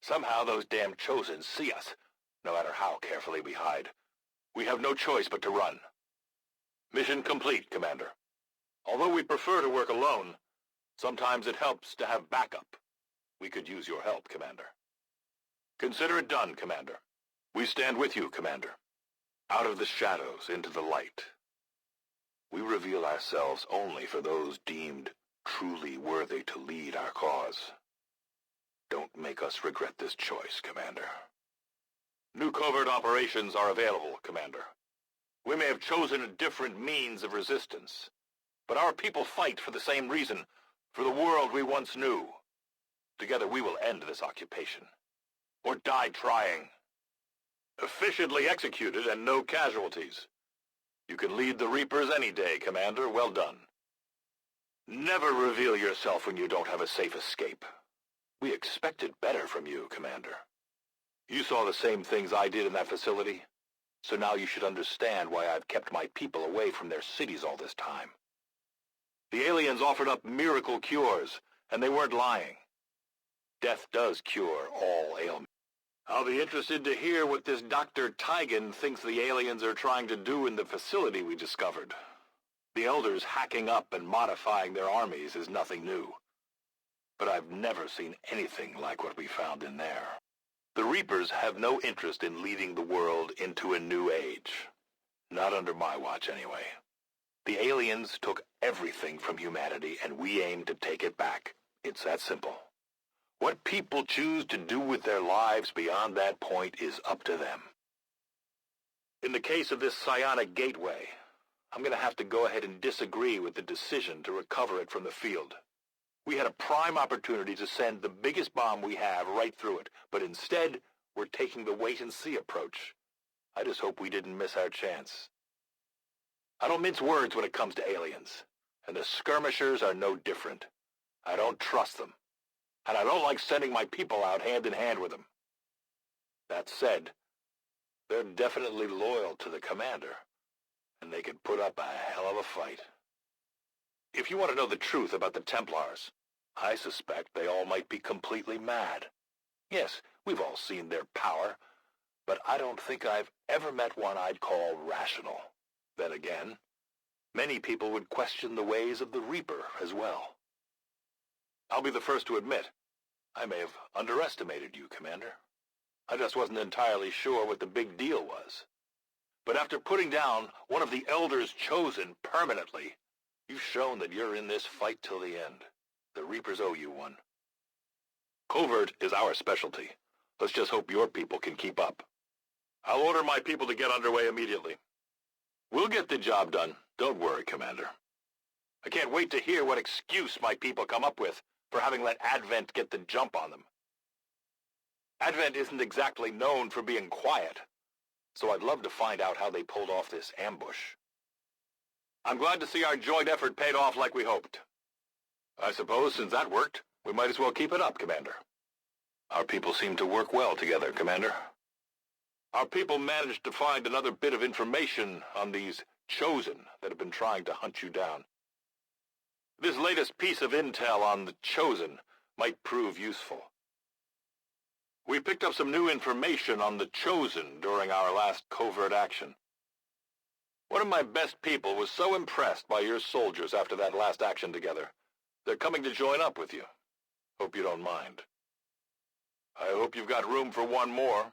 Somehow those damn Chosen see us, no matter how carefully we hide. We have no choice but to run. Mission complete, Commander. Although we prefer to work alone, sometimes it helps to have backup. We could use your help, Commander. Consider it done, Commander. We stand with you, Commander. Out of the shadows into the light. We reveal ourselves only for those deemed truly worthy to lead our cause. Don't make us regret this choice, Commander. New covert operations are available, Commander. We may have chosen a different means of resistance, but our people fight for the same reason, for the world we once knew. Together we will end this occupation, or die trying. Efficiently executed and no casualties. You can lead the Reapers any day, Commander. Well done. Never reveal yourself when you don't have a safe escape. We expected better from you, Commander. You saw the same things I did in that facility, so now you should understand why I've kept my people away from their cities all this time. The aliens offered up miracle cures, and they weren't lying. Death does cure all ailments. I'll be interested to hear what this Dr. Tygan thinks the aliens are trying to do in the facility we discovered. The Elders hacking up and modifying their armies is nothing new. But I've never seen anything like what we found in there. The Reapers have no interest in leading the world into a new age. Not under my watch, anyway. The aliens took everything from humanity, and we aim to take it back. It's that simple. What people choose to do with their lives beyond that point is up to them. In the case of this psionic gateway, I'm going to have to go ahead and disagree with the decision to recover it from the field. We had a prime opportunity to send the biggest bomb we have right through it, but instead, we're taking the wait-and-see approach. I just hope we didn't miss our chance. I don't mince words when it comes to aliens, and the skirmishers are no different. I don't trust them, and I don't like sending my people out hand-in-hand with them. That said, they're definitely loyal to the commander, and they could put up a hell of a fight. If you want to know the truth about the Templars, I suspect they all might be completely mad. Yes, we've all seen their power, but I don't think I've ever met one I'd call rational. Then again, many people would question the ways of the Reaper as well. I'll be the first to admit, I may have underestimated you, Commander. I just wasn't entirely sure what the big deal was. But after putting down one of the Elders Chosen permanently, you've shown that you're in this fight till the end. The Reapers owe you one. Covert is our specialty. Let's just hope your people can keep up. I'll order my people to get underway immediately. We'll get the job done. Don't worry, Commander. I can't wait to hear what excuse my people come up with for having let Advent get the jump on them. Advent isn't exactly known for being quiet, so I'd love to find out how they pulled off this ambush. I'm glad to see our joint effort paid off like we hoped. I suppose since that worked, we might as well keep it up, Commander. Our people seem to work well together, Commander. Our people managed to find another bit of information on these Chosen that have been trying to hunt you down. This latest piece of intel on the Chosen might prove useful. We picked up some new information on the Chosen during our last covert action. One of my best people was so impressed by your soldiers after that last action together. They're coming to join up with you. Hope you don't mind. I hope you've got room for one more.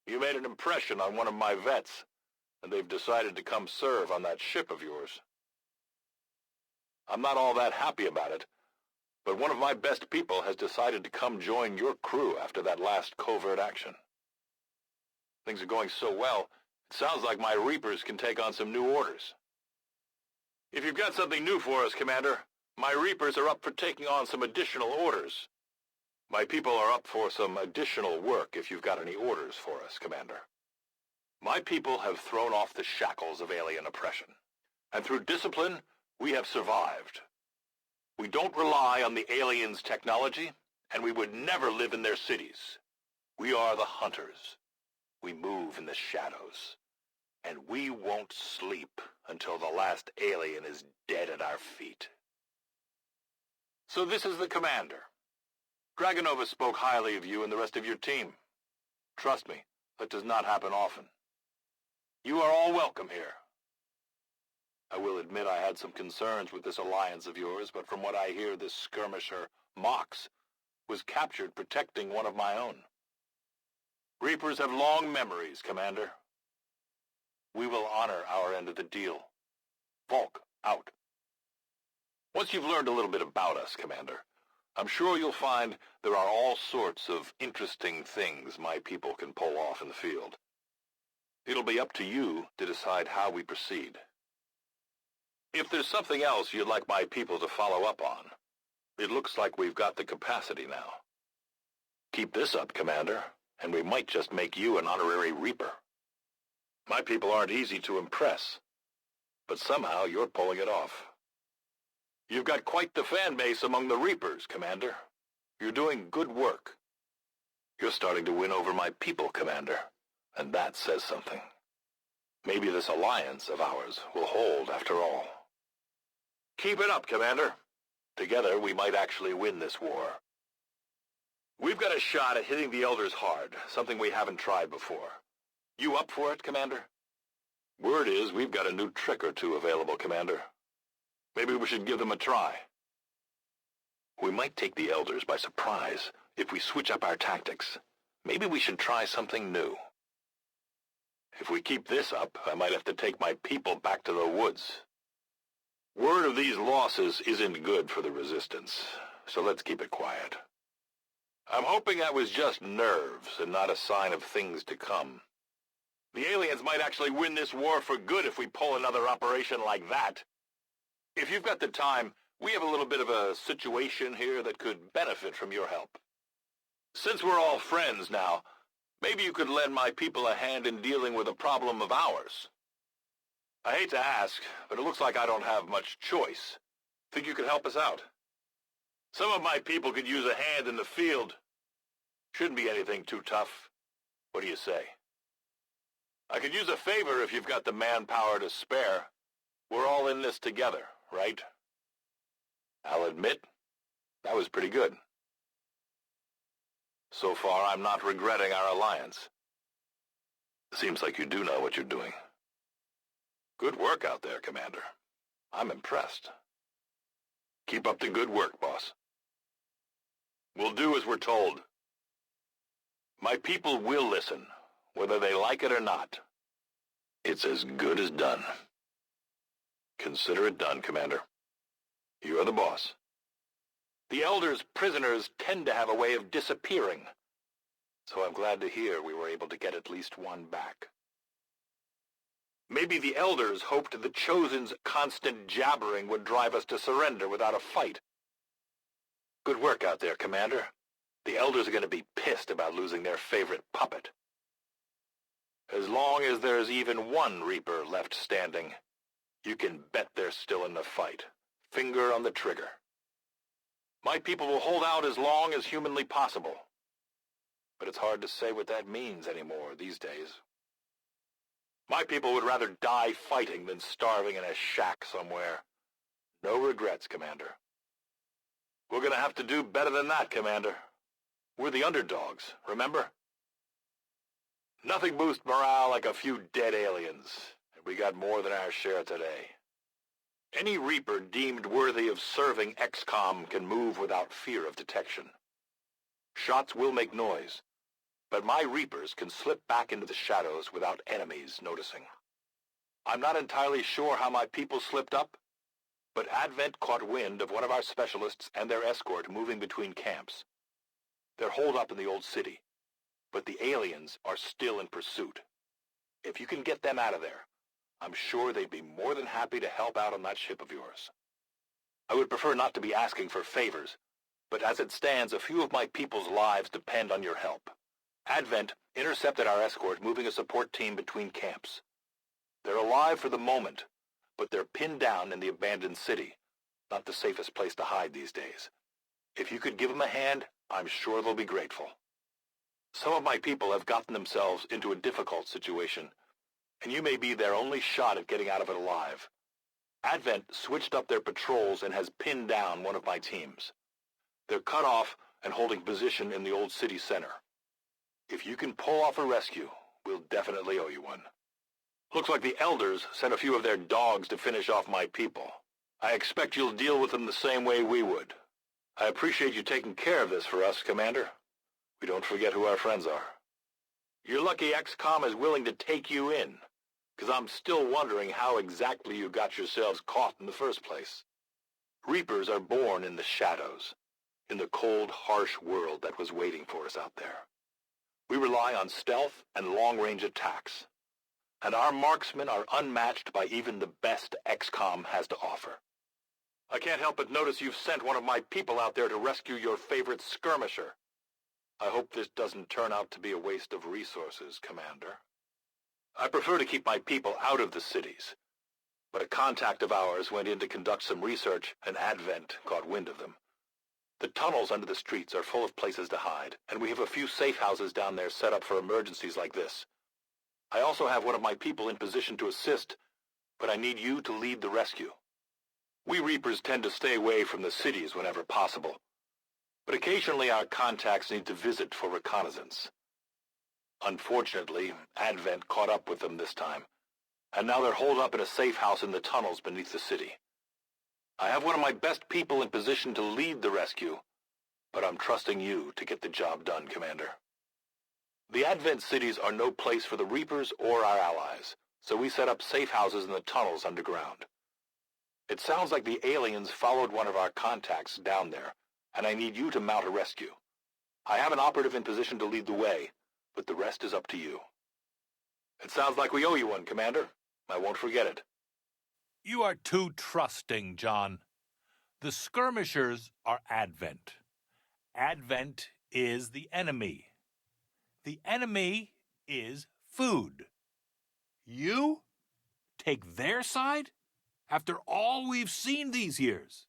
You made an impression on one of my vets, and they've decided to come serve on that ship of yours. I'm not all that happy about it, but one of my best people has decided to come join your crew after that last covert action. Things are going so well, it sounds like my Reapers can take on some new orders. If you've got something new for us, Commander, my Reapers are up for taking on some additional orders. My people are up for some additional work if you've got any orders for us, Commander. My people have thrown off the shackles of alien oppression, and through discipline, we have survived. We don't rely on the aliens' technology, and we would never live in their cities. We are the hunters. We move in the shadows, and we won't sleep until the last alien is dead at our feet. So this is the Commander. Dragonova spoke highly of you and the rest of your team. Trust me, that does not happen often. You are all welcome here. I will admit I had some concerns with this alliance of yours, but from what I hear, this skirmisher, Mox, was captured protecting one of my own. Reapers have long memories, Commander. We will honor our end of the deal. Volk, out. Once you've learned a little bit about us, Commander, I'm sure you'll find there are all sorts of interesting things my people can pull off in the field. It'll be up to you to decide how we proceed. If there's something else you'd like my people to follow up on, it looks like we've got the capacity now. Keep this up, Commander, and we might just make you an honorary Reaper. My people aren't easy to impress, but somehow you're pulling it off. You've got quite the fan base among the Reapers, Commander. You're doing good work. You're starting to win over my people, Commander, and that says something. Maybe this alliance of ours will hold after all. Keep it up, Commander. Together we might actually win this war. We've got a shot at hitting the Elders hard, something we haven't tried before. You up for it, Commander? Word is we've got a new trick or two available, Commander. Maybe we should give them a try. We might take the Elders by surprise if we switch up our tactics. Maybe we should try something new. If we keep this up, I might have to take my people back to the woods. Word of these losses isn't good for the Resistance, so let's keep it quiet. I'm hoping that was just nerves and not a sign of things to come. The aliens might actually win this war for good if we pull another operation like that. If you've got the time, we have a little bit of a situation here that could benefit from your help. Since we're all friends now, maybe you could lend my people a hand in dealing with a problem of ours. I hate to ask, but it looks like I don't have much choice. Think you could help us out? Some of my people could use a hand in the field. Shouldn't be anything too tough. What do you say? I could use a favor if you've got the manpower to spare. We're all in this together, right? I'll admit, that was pretty good. So far, I'm not regretting our alliance. Seems like you do know what you're doing. Good work out there, Commander. I'm impressed. Keep up the good work, boss. We'll do as we're told. My people will listen, whether they like it or not. It's as good as done. Consider it done, Commander. You're the boss. The Elders' prisoners tend to have a way of disappearing, so I'm glad to hear we were able to get at least one back. Maybe the Elders hoped the Chosen's constant jabbering would drive us to surrender without a fight. Good work out there, Commander. The Elders are going to be pissed about losing their favorite puppet. As long as there's even one Reaper left standing, you can bet they're still in the fight. Finger on the trigger. My people will hold out as long as humanly possible. But it's hard to say what that means anymore these days. My people would rather die fighting than starving in a shack somewhere. No regrets, Commander. We're going to have to do better than that, Commander. We're the underdogs, remember? Nothing boosts morale like a few dead aliens, and we got more than our share today. Any Reaper deemed worthy of serving XCOM can move without fear of detection. Shots will make noise, but my Reapers can slip back into the shadows without enemies noticing. I'm not entirely sure how my people slipped up, but Advent caught wind of one of our specialists and their escort moving between camps. They're holed up in the old city, but the aliens are still in pursuit. If you can get them out of there, I'm sure they'd be more than happy to help out on that ship of yours. I would prefer not to be asking for favors, but as it stands, a few of my people's lives depend on your help. Advent intercepted our escort moving a support team between camps. They're alive for the moment, but they're pinned down in the abandoned city, not the safest place to hide these days. If you could give them a hand, I'm sure they'll be grateful. Some of my people have gotten themselves into a difficult situation, and you may be their only shot at getting out of it alive. Advent switched up their patrols and has pinned down one of my teams. They're cut off and holding position in the old city center. If you can pull off a rescue, we'll definitely owe you one. Looks like the elders sent a few of their dogs to finish off my people. I expect you'll deal with them the same way we would. I appreciate you taking care of this for us, Commander. We don't forget who our friends are. You're lucky XCOM is willing to take you in, because I'm still wondering how exactly you got yourselves caught in the first place. Reapers are born in the shadows, in the cold, harsh world that was waiting for us out there. We rely on stealth and long-range attacks, and our marksmen are unmatched by even the best XCOM has to offer. I can't help but notice you've sent one of my people out there to rescue your favorite skirmisher. I hope this doesn't turn out to be a waste of resources, Commander. I prefer to keep my people out of the cities, but a contact of ours went in to conduct some research, and Advent caught wind of them. The tunnels under the streets are full of places to hide, and we have a few safe houses down there set up for emergencies like this. I also have one of my people in position to assist, but I need you to lead the rescue. We Reapers tend to stay away from the cities whenever possible, but occasionally our contacts need to visit for reconnaissance. Unfortunately, Advent caught up with them this time, and now they're holed up in a safe house in the tunnels beneath the city. I have one of my best people in position to lead the rescue, but I'm trusting you to get the job done, Commander. The Advent cities are no place for the Reapers or our allies, so we set up safe houses in the tunnels underground. It sounds like the aliens followed one of our contacts down there, and I need you to mount a rescue. I have an operative in position to lead the way, but the rest is up to you. It sounds like we owe you one, Commander. I won't forget it. You are too trusting, John. The skirmishers are Advent. Advent is the enemy. The enemy is food. You take their side after all we've seen these years?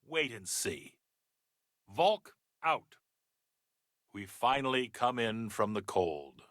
Wait and see. Volk out. We finally come in from the cold.